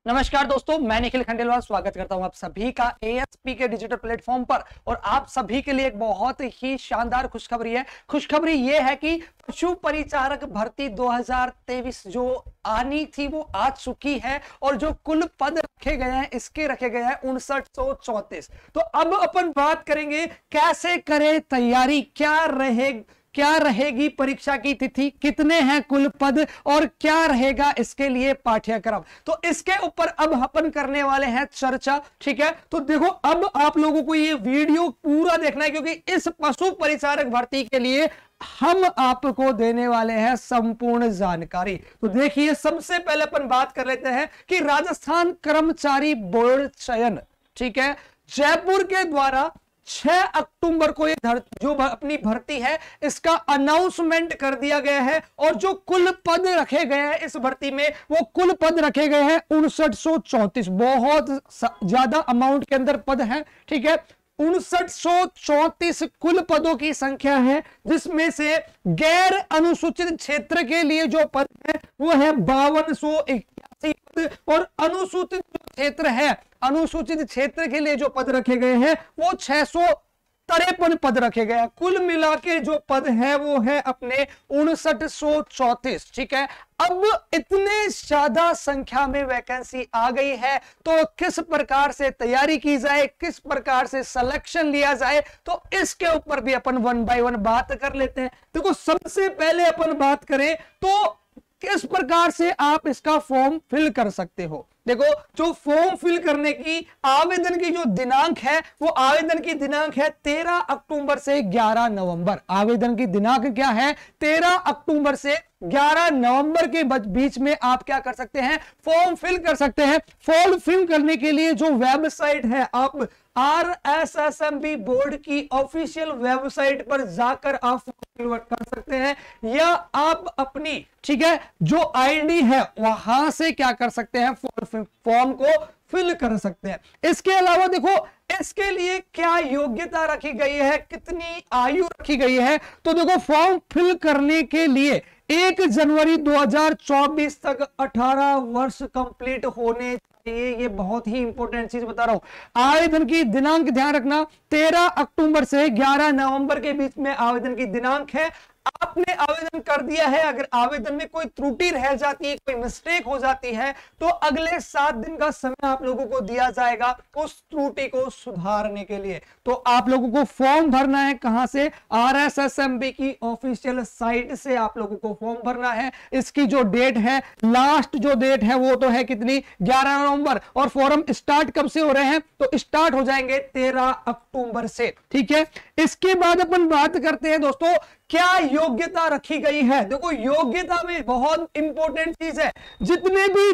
नमस्कार दोस्तों, मैं निखिल खंडेलवाल स्वागत करता हूं आप सभी का एएसपी के डिजिटल प्लेटफॉर्म पर। और आप सभी के लिए एक बहुत ही शानदार खुशखबरी है। खुशखबरी यह है कि पशु परिचारक भर्ती 2023 जो आनी थी वो आ चुकी है और जो कुल पद रखे गए हैं इसके रखे गए हैं 5934। तो अब अपन बात करेंगे कैसे करें तैयारी, क्या रहेगी परीक्षा की तिथि, कितने हैं कुल पद और क्या रहेगा इसके लिए पाठ्यक्रम। तो इसके ऊपर अब अपन करने वाले हैं चर्चा। ठीक है, तो देखो अब आप लोगों को ये वीडियो पूरा देखना है क्योंकि इस पशु परिचारक भर्ती के लिए हम आपको देने वाले हैं संपूर्ण जानकारी। तो देखिए, सबसे पहले अपन बात कर लेते हैं कि राजस्थान कर्मचारी बोर्ड चयन, ठीक है, जयपुर के द्वारा 6 अक्टूबर को ये जो अपनी भर्ती है इसका अनाउंसमेंट कर दिया गया है। और जो कुल पद रखे गए हैं इस भर्ती में वो कुल पद रखे गए हैं 5934। बहुत ज्यादा अमाउंट के अंदर पद है। ठीक है, 5934 कुल पदों की संख्या है, जिसमें से गैर अनुसूचित क्षेत्र के लिए जो पद है वो है 5281 पद। और अनुसूचित क्षेत्र है, अनुसूचित क्षेत्र के लिए जो पद रखे गए हैं वो 653 पद रखे गए हैं। कुल मिला के जो पद है वो है अपने 5934। ठीक है, अब इतने ज्यादा संख्या में वैकेंसी आ गई है तो किस प्रकार से तैयारी की जाए, किस प्रकार से सिलेक्शन लिया जाए, तो इसके ऊपर भी अपन वन बाय वन बात कर लेते हैं। देखो, सबसे पहले अपन बात करें तो किस प्रकार से आप इसका फॉर्म फिल कर सकते हो। देखो, जो फॉर्म फिल करने की आवेदन की जो दिनांक है वो आवेदन की दिनांक है 13 अक्टूबर से 11 नवंबर। आवेदन की दिनांक क्या है? 13 अक्टूबर से 11 नवंबर के बीच में आप क्या कर सकते हैं? फॉर्म फिल कर सकते हैं। फॉर्म फिल करने के लिए जो वेबसाइट है, आप RSSMB बोर्ड की ऑफिशियल वेबसाइट पर जाकर आप फॉर्म कर सकते हैं, या आप अपनी, ठीक है, जो आईडी है वहां से क्या कर सकते हैं? फॉर्म को फिल कर सकते हैं। इसके अलावा देखो, इसके लिए क्या योग्यता रखी गई है, कितनी आयु रखी गई है, तो देखो फॉर्म फिल करने के लिए 1 जनवरी 2024 तक 18 वर्ष कंप्लीट होने चाहिए। ये बहुत ही इंपॉर्टेंट चीज बता रहा हूं। आवेदन की दिनांक ध्यान रखना, 13 अक्टूबर से 11 नवंबर के बीच में आवेदन की दिनांक है। आपने आवेदन कर दिया है, अगर आवेदन में कोई त्रुटि रह जाती है, कोई मिस्टेक हो जाती है, तो अगले 7 दिन का समय आप लोगों को दिया जाएगा उस त्रुटि को सुधारने के लिए। तो आप लोगों को फॉर्म भरना है कहां से? RSSMB की ऑफिशियल साइट से आप लोगों को फॉर्म भरना है। इसकी जो डेट है, लास्ट जो डेट है वो तो है कितनी? 11 नवंबर। और फॉर्म स्टार्ट कब से हो रहे हैं? तो स्टार्ट हो जाएंगे 13 अक्टूबर से। ठीक है, इसके बाद अपन बात करते हैं दोस्तों क्या योग्यता रखी गई है। देखो, योग्यता में बहुत इंपॉर्टेंट चीज है, जितने भी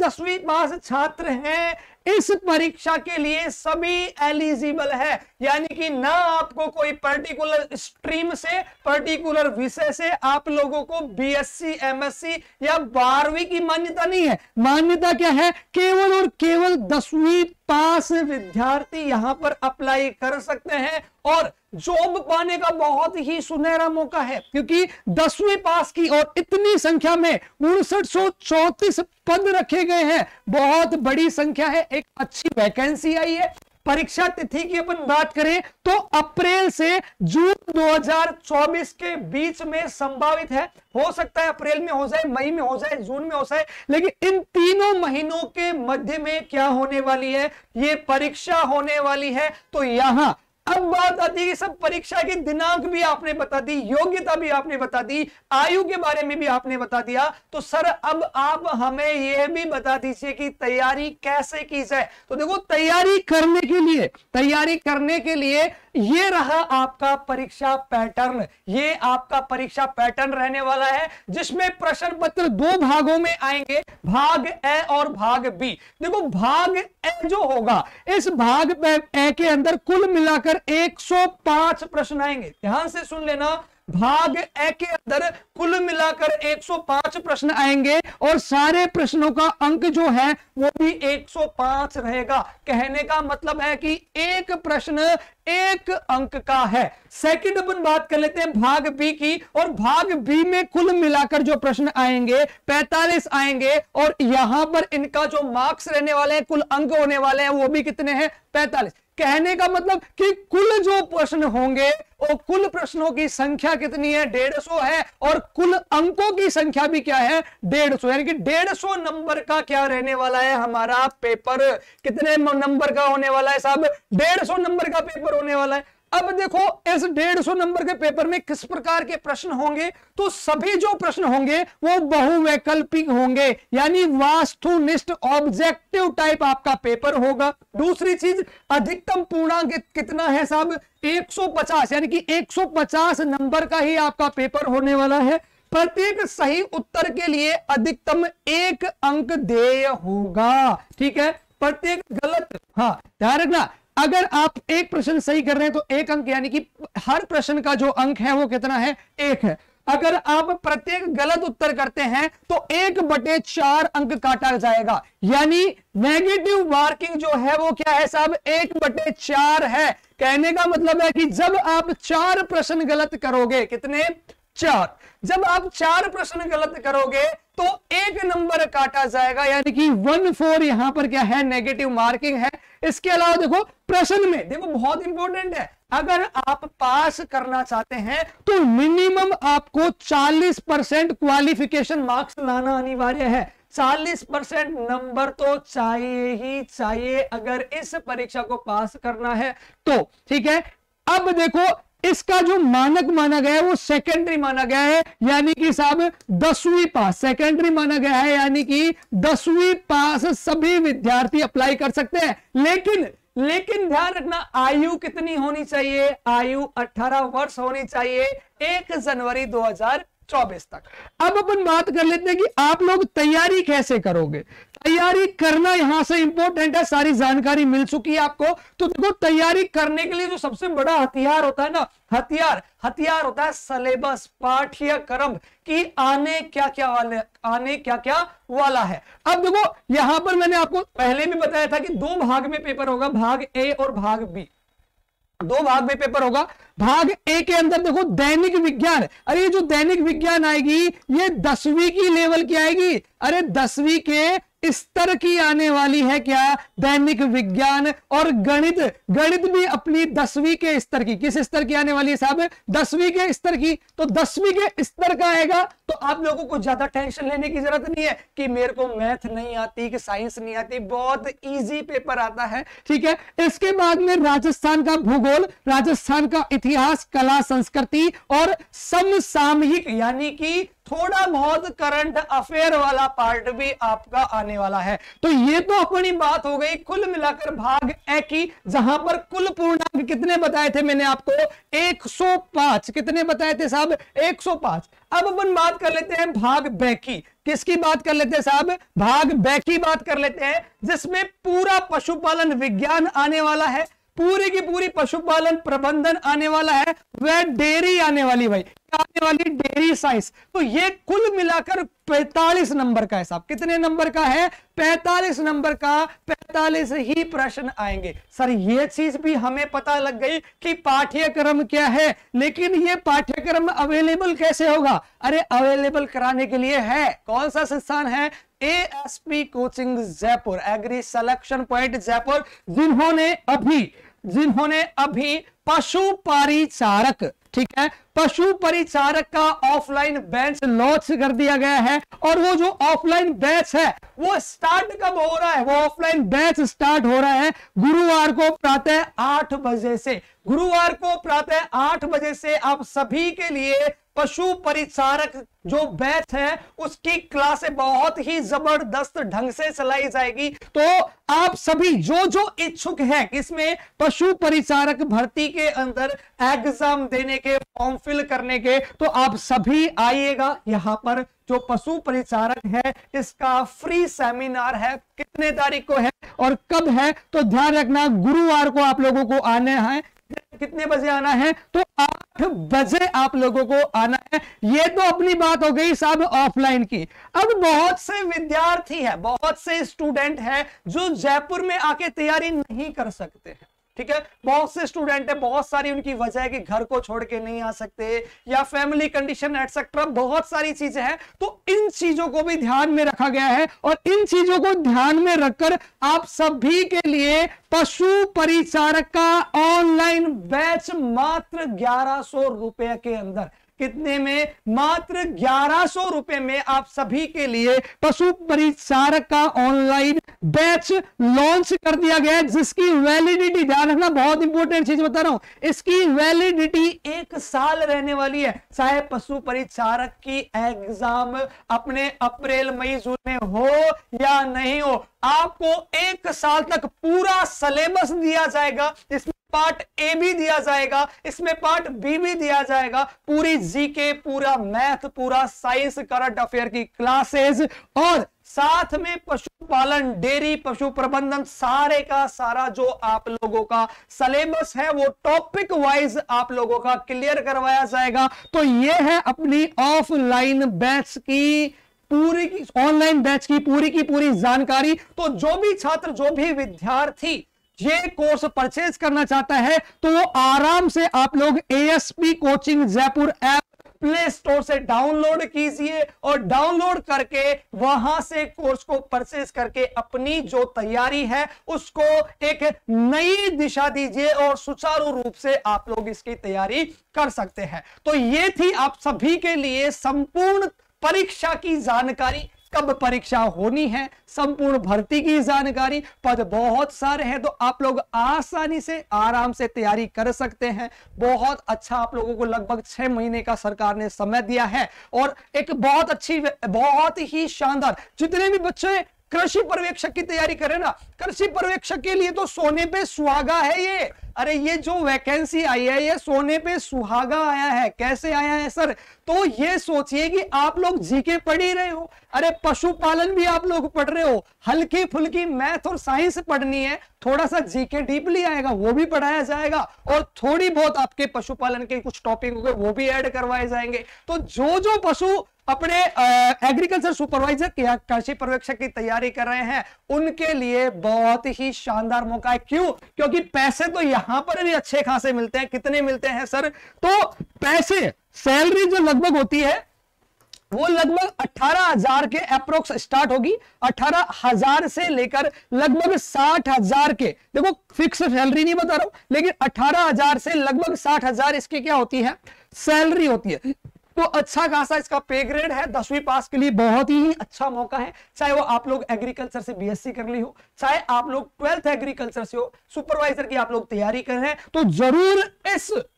10वीं पास छात्र हैं इस परीक्षा के लिए सभी एलिजिबल है। यानी कि ना आपको कोई पर्टिकुलर स्ट्रीम से, पर्टिकुलर विषय से आप लोगों को BSc, MSc या 12वीं की मान्यता नहीं है। मान्यता क्या है? केवल और केवल 10वीं पास विद्यार्थी यहां पर अप्लाई कर सकते हैं और जॉब पाने का बहुत ही सुनहरा मौका है, क्योंकि 10वीं पास की और इतनी संख्या में 5934 पद रखे गए हैं। बहुत बड़ी संख्या है, एक अच्छी वैकेंसी आई है। परीक्षा तिथि की अपन बात करें तो अप्रैल से जून 2024 के बीच में संभावित है। हो सकता है अप्रैल में हो जाए, मई में हो जाए, जून में हो जाए, लेकिन इन तीनों महीनों के मध्य में क्या होने वाली है? ये परीक्षा होने वाली है। तो यहां अब बात आती है, सब परीक्षा की दिनांक भी आपने बता दी, योग्यता भी आपने बता दी, आयु के बारे में भी आपने बता दिया। तो सर अब आप हमें यह भी बता दीजिए कि तैयारी कैसे की जाए। तो देखो, तैयारी करने के लिए ये रहा आपका परीक्षा पैटर्न। ये आपका परीक्षा पैटर्न रहने वाला है, जिसमें प्रश्न पत्र 2 भागों में आएंगे, भाग ए और भाग बी। देखो, भाग ए जो होगा, इस भाग ए के अंदर कुल मिलाकर 105 प्रश्न आएंगे। ध्यान से सुन लेना, भाग ए के अंदर कुल मिलाकर 105 प्रश्न आएंगे और सारे प्रश्नों का अंक जो है वो भी 105 रहेगा। कहने का मतलब है कि एक प्रश्न 1 अंक का है। सेकंड अपन बात कर लेते हैं भाग बी की, और भाग बी में कुल मिलाकर जो प्रश्न आएंगे 45 आएंगे, और यहां पर इनका जो मार्क्स रहने वाले हैं, कुल अंक होने वाले हैं, वो भी कितने हैं? 45। कहने का मतलब कि कुल जो प्रश्न होंगे और कुल प्रश्नों की संख्या कितनी है? 150 है, और कुल अंकों की संख्या भी क्या है? 150। यानी कि 150 नंबर का क्या रहने वाला है हमारा पेपर? कितने नंबर का होने वाला है साहब? 150 नंबर का पेपर होने वाला है। अब देखो इस 150 नंबर के पेपर में किस प्रकार के प्रश्न होंगे, तो सभी जो प्रश्न होंगे वो बहुवैकल्पिक होंगे, यानी वास्तुनिष्ठ ऑब्जेक्टिव टाइप आपका पेपर होगा। दूसरी चीज, अधिकतम पूर्णांक कितना है साहब? 150, यानी कि 150 नंबर का ही आपका पेपर होने वाला है। प्रत्येक सही उत्तर के लिए अधिकतम 1 अंक देय होगा। ठीक है, प्रत्येक गलत, हाँ ध्यान रखना, अगर आप एक प्रश्न सही कर रहे हैं तो 1 अंक, यानी कि हर प्रश्न का जो अंक है वो कितना है? 1 है। अगर आप प्रत्येक गलत उत्तर करते हैं तो 1/4 अंक काटा जाएगा, यानी नेगेटिव मार्किंग जो है वो क्या है साहब? 1/4 है। कहने का मतलब है कि जब आप 4 प्रश्न गलत करोगे, कितने? 4। जब आप 4 प्रश्न गलत करोगे तो 1 नंबर काटा जाएगा, यानी कि 14 यहां पर क्या है? नेगेटिव मार्किंग है। इसके अलावा देखो प्रश्न में, देखो बहुत इंपॉर्टेंट है, अगर आप पास करना चाहते हैं तो मिनिमम आपको 40% क्वालिफिकेशन मार्क्स लाना अनिवार्य है। 40% नंबर तो चाहिए ही चाहिए अगर इस परीक्षा को पास करना है तो। ठीक है, अब देखो इसका जो मानक माना गया है वो सेकेंडरी माना गया है, यानी कि साहब 10वीं पास सेकेंडरी माना गया है, यानी कि 10वीं पास सभी विद्यार्थी अप्लाई कर सकते हैं। लेकिन ध्यान रखना, आयु कितनी होनी चाहिए? आयु 18 वर्ष होनी चाहिए 1 जनवरी 2024 तक। अब अपन बात कर लेते हैं कि आप लोग तैयारी कैसे करोगे। तैयारी करना यहां से इंपॉर्टेंट है, सारी जानकारी मिल चुकी है आपको। तो देखो तैयारी करने के लिए जो सबसे बड़ा हथियार होता है ना, हथियार होता है सिलेबस, पाठ्यक्रम की आने क्या क्या वाला है। अब देखो यहां पर मैंने आपको पहले भी बताया था कि 2 भाग में पेपर होगा, भाग ए और भाग बी। 2 भाग में पेपर होगा। भाग ए के अंदर देखो दैनिक विज्ञान, अरे ये जो दैनिक विज्ञान आएगी ये 10वीं की लेवल की आएगी। अरे 10वीं के स्तर की आने वाली है क्या? दैनिक विज्ञान। और गणित भी अपनी 10वीं के स्तर की, किस स्तर की आने वाली है साहब? 10वीं के स्तर की। तो 10वीं के स्तर का आएगा तो आप लोगों को ज्यादा टेंशन लेने की जरूरत नहीं है कि मेरे को मैथ नहीं आती, कि साइंस नहीं आती, बहुत इजी पेपर आता है। ठीक है, इसके बाद में राजस्थान का भूगोल, राजस्थान का इतिहास, कला, संस्कृति और समसामयिक, यानी कि थोड़ा बहुत करंट अफेयर वाला पार्ट भी आपका आने वाला है। तो ये तो अपनी बात हो गई कुल मिलाकर भाग ए की, जहां पर कुल पूर्णांक कितने बताए थे मैंने आपको? 105। कितने बताए थे साहब? 105। अब अपन बात कर लेते हैं भाग बे की। किसकी बात कर लेते हैं साहब? भाग बे की बात कर लेते हैं, जिसमें पूरा पशुपालन विज्ञान आने वाला है, पूरी की पूरी पशुपालन प्रबंधन आने वाला है, वह डेयरी आने वाली, भाई आने वाली डेयरी साइंस। तो ये कुल मिलाकर 45 नंबर का है साहब। कितने नंबर का है? 45 नंबर का। 45 ही प्रश्न आएंगे। सर ये चीज भी हमें पता लग गई कि पाठ्यक्रम क्या है, लेकिन ये पाठ्यक्रम अवेलेबल कैसे होगा? अरे अवेलेबल कराने के लिए है, कौन सा संस्थान है? ASP coaching Jaipur, agri selection point Jaipur, जिन्होंने अभी पशु परिचारक, ठीक है, पशु परिचारक का ऑफलाइन बैच लॉन्च कर दिया गया है। और वो जो ऑफलाइन बैच है वो स्टार्ट कब हो रहा है? वो ऑफलाइन बैच स्टार्ट हो रहा है गुरुवार को प्रातः 8 बजे से। गुरुवार को प्रातः 8 बजे से आप सभी के लिए पशु परिचारक जो बैच है उसकी क्लासें बहुत ही जबरदस्त ढंग से चलाई जाएगी। तो आप सभी जो इच्छुक हैं इसमें पशु परिचारक भर्ती के अंदर एग्जाम देने के, फॉर्म फिल करने के, तो आप सभी आइएगा। यहां पर जो पशु परिचारक है इसका फ्री सेमिनार है। कितने तारीख को है और कब है? तो ध्यान रखना, गुरुवार को आप लोगों को आने हैं। कितने बजे आना है? तो 8 बजे आप लोगों को आना है। ये तो अपनी बात हो गई साहब ऑफलाइन की। अब बहुत से विद्यार्थी है, बहुत से स्टूडेंट है जो जयपुर में आके तैयारी नहीं कर सकते हैं, ठीक है। बहुत से स्टूडेंट है, बहुत सारी उनकी वजह है कि घर को छोड़ के नहीं आ सकते या फैमिली कंडीशन एटसेट्रा, बहुत सारी चीजें हैं। तो इन चीजों को भी ध्यान में रखा गया है और इन चीजों को ध्यान में रखकर आप सभी के लिए पशु परिचारक का ऑनलाइन बैच मात्र 1100 रुपए के अंदर, कितने में, मात्र 1100 रुपए में आप सभी के लिए पशु परिचारक का ऑनलाइन बैच लॉन्च कर दिया गया है, जिसकी वैलिडिटी, ध्यान रखना बहुत इंपॉर्टेंट चीज बता रहा हूं, इसकी वैलिडिटी 1 साल रहने वाली है। चाहे पशु परिचारक की एग्जाम अपने अप्रैल मई जून में हो या नहीं हो, आपको 1 साल तक पूरा सिलेबस दिया जाएगा। इसमें पार्ट ए भी दिया जाएगा, इसमें पार्ट बी भी दिया जाएगा, पूरी जीके, पूरा मैथ, पूरा साइंस, करंट अफेयर की क्लासेस और साथ में पशुपालन, डेयरी, पशु प्रबंधन, सारे का सारा जो आप लोगों का सिलेबस है वो टॉपिक वाइज आप लोगों का क्लियर करवाया जाएगा। तो ये है अपनी ऑफलाइन बैच की पूरी की, ऑनलाइन बैच की पूरी जानकारी। तो जो भी छात्र, जो भी विद्यार्थी ये कोर्स परचेज करना चाहता है तो वो आराम से आप लोग ASP coaching Jaipur app play store से डाउनलोड कीजिए और डाउनलोड करके वहां से कोर्स को परचेज करके अपनी जो तैयारी है उसको एक नई दिशा दीजिए और सुचारू रूप से आप लोग इसकी तैयारी कर सकते हैं। तो ये थी आप सभी के लिए संपूर्ण परीक्षा की जानकारी, कब परीक्षा होनी है, संपूर्ण भर्ती की जानकारी, पद बहुत सारे हैं तो आप लोग आसानी से आराम से तैयारी कर सकते हैं। बहुत अच्छा, आप लोगों को लगभग 6 महीने का सरकार ने समय दिया है और एक बहुत अच्छी, बहुत ही शानदार, जितने भी बच्चे कृषि पर्यवेक्षक की तैयारी करें ना, कृषि पर्यवेक्षक के लिए तो सोने पे सुहागा है ये। अरे ये जो वैकेंसी आई है ये सोने पे सुहागा आया है। कैसे आया है सर? तो ये सोचिए कि आप लोग जीके पढ़ ही रहे हो, अरे पशुपालन भी आप लोग पढ़ रहे हो, हल्की फुल्की मैथ और साइंस पढ़नी है, थोड़ा सा जीके डीपली आएगा वो भी पढ़ाया जाएगा और थोड़ी बहुत आपके पशुपालन के कुछ टॉपिक होंगे वो भी ऐड करवाए जाएंगे। तो जो पशु अपने एग्रीकल्चर सुपरवाइजर या कृषि पर्यवेक्षक की तैयारी कर रहे हैं उनके लिए बहुत ही शानदार मौका है। क्यों? क्योंकि पैसे तो यहां पर भी अच्छे खासे मिलते हैं। कितने मिलते हैं सर? तो पैसे, सैलरी जो लगभग होती है वो लगभग 18,000 के अप्रोक्स स्टार्ट होगी, 18,000 से लेकर लगभग 60,000 के, देखो फिक्स सैलरी नहीं बता रहा हूं, लेकिन 18,000 से लगभग 60,000 इसकी क्या होती है, सैलरी होती है। तो अच्छा खासा इसका पे ग्रेड है। 10वीं पास के लिए बहुत ही अच्छा मौका है, चाहे वो आप लोग एग्रीकल्चर से बीएससी कर ली हो, चाहे आप लोग 12th एग्रीकल्चर से हो, सुपरवाइजर की आप लोग तैयारी कर रहे हैं, तो जरूर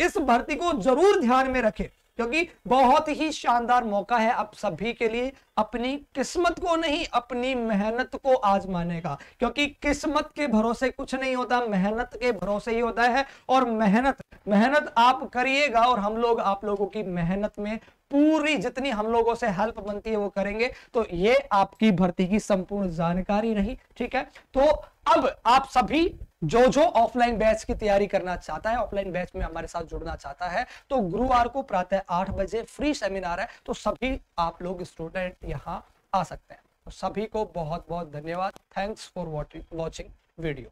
इस भर्ती को जरूर ध्यान में रखें क्योंकि बहुत ही शानदार मौका है आप सभी के लिए अपनी किस्मत को नहीं, अपनी मेहनत को आजमाने का। क्योंकि किस्मत के भरोसे कुछ नहीं होता, मेहनत के भरोसे ही होता है। और मेहनत आप करिएगा और हम लोग आप लोगों की मेहनत में पूरी जितनी हम लोगों से हेल्प बनती है वो करेंगे। तो ये आपकी भर्ती की संपूर्ण जानकारी रही, ठीक है। तो अब आप सभी जो ऑफलाइन बैच की तैयारी करना चाहता है, ऑफलाइन बैच में हमारे साथ जुड़ना चाहता है, तो गुरुवार को प्रातः 8 बजे फ्री सेमिनार है, तो सभी आप लोग स्टूडेंट यहां आ सकते हैं। तो सभी को बहुत बहुत धन्यवाद। Thanks for watching video.